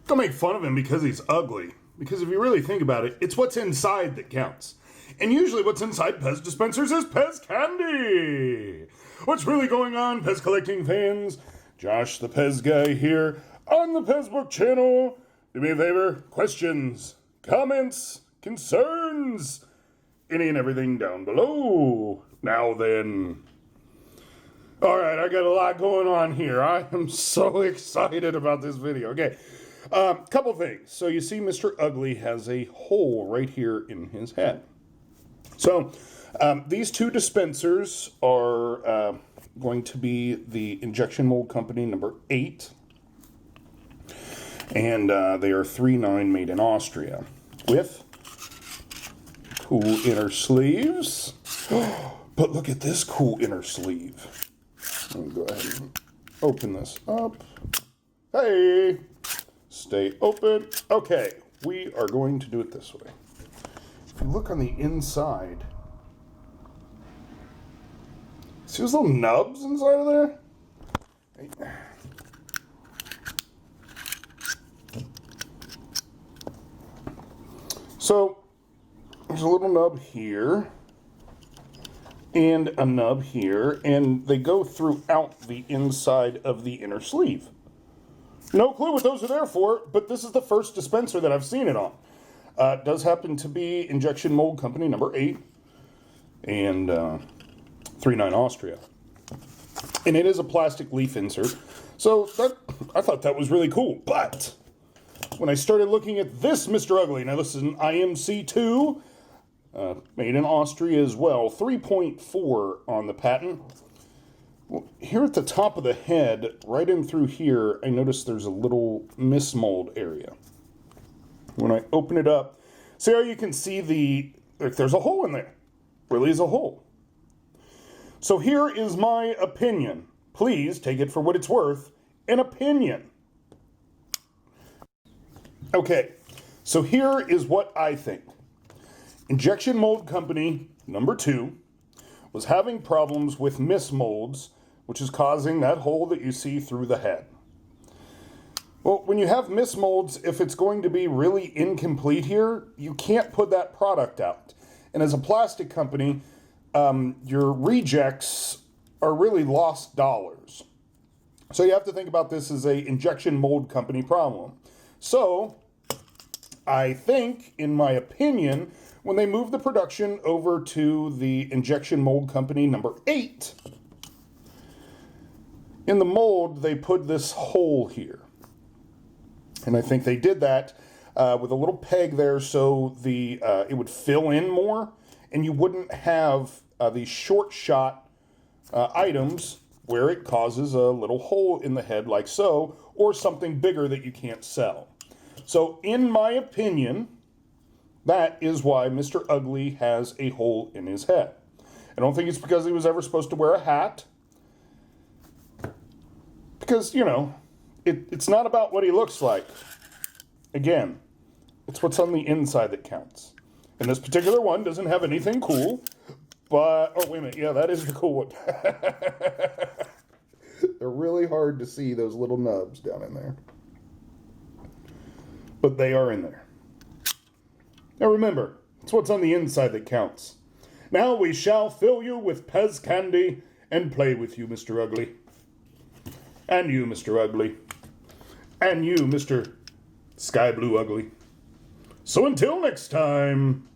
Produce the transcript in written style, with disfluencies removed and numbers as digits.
Don't make fun of him because he's ugly. Because if you really think about it, it's what's inside that counts. And usually what's inside PEZ dispensers is PEZ candy. What's really going on, PEZ collecting fans? Josh, the PEZ guy here on the PEZ Book channel. Do me a favor, questions, comments, concerns, any and everything down below. Now then. Alright, I got a lot going on here. I am so excited about this video. Okay, couple things. So you see Mr. Ugly has a hole right here in his head. So these two dispensers are going to be the Injection Mold Company number 8. And they are 3.9 made in Austria with cool inner sleeves. But look at this cool inner sleeve. Let me go ahead and open this up. Hey! Stay open. Okay, we are going to do it this way. If you look on the inside, see those little nubs inside of there? Hey. So, there's a little nub here, and a nub here, and they go throughout the inside of the inner sleeve. No clue what those are there for, but this is the first dispenser that I've seen it on. It does happen to be Injection Mold Company number 8, and 3.9 Austria. And it is a plastic leaf insert, so I thought that was really cool, but when I started looking at this Mr. Ugly, now this is an IMC2, made in Austria as well, 3.4 on the patent. Well, here at the top of the head, right in through here, I noticed there's a little mismold area. When I open it up, see how you can see there's a hole in there. Really is a hole. So here is my opinion. Please take it for what it's worth, an opinion. Okay, so here is what I think. Injection Mold Company number 2 was having problems with mismolds, which is causing that hole that you see through the head. Well, when you have mismolds, if it's going to be really incomplete here, you can't put that product out. And as a plastic company, your rejects are really lost dollars. So you have to think about this as a Injection Mold Company problem. So I think, in my opinion, when they moved the production over to the Injection Mold Company number 8, in the mold they put this hole here. And I think they did that with a little peg there so it would fill in more, and you wouldn't have these short shot items where it causes a little hole in the head like so, or something bigger that you can't sell. So, in my opinion, that is why Mr. Ugly has a hole in his head. I don't think it's because he was ever supposed to wear a hat. Because, you know, it's not about what he looks like. Again, it's what's on the inside that counts. And this particular one doesn't have anything cool, but... Oh, wait a minute. Yeah, that is the cool one. They're really hard to see, those little nubs down in there. But they are in there. Now remember, it's what's on the inside that counts. Now we shall fill you with PEZ candy and play with you, Mr. Ugly. And you, Mr. Ugly. And you, Mr. Sky Blue Ugly. So until next time...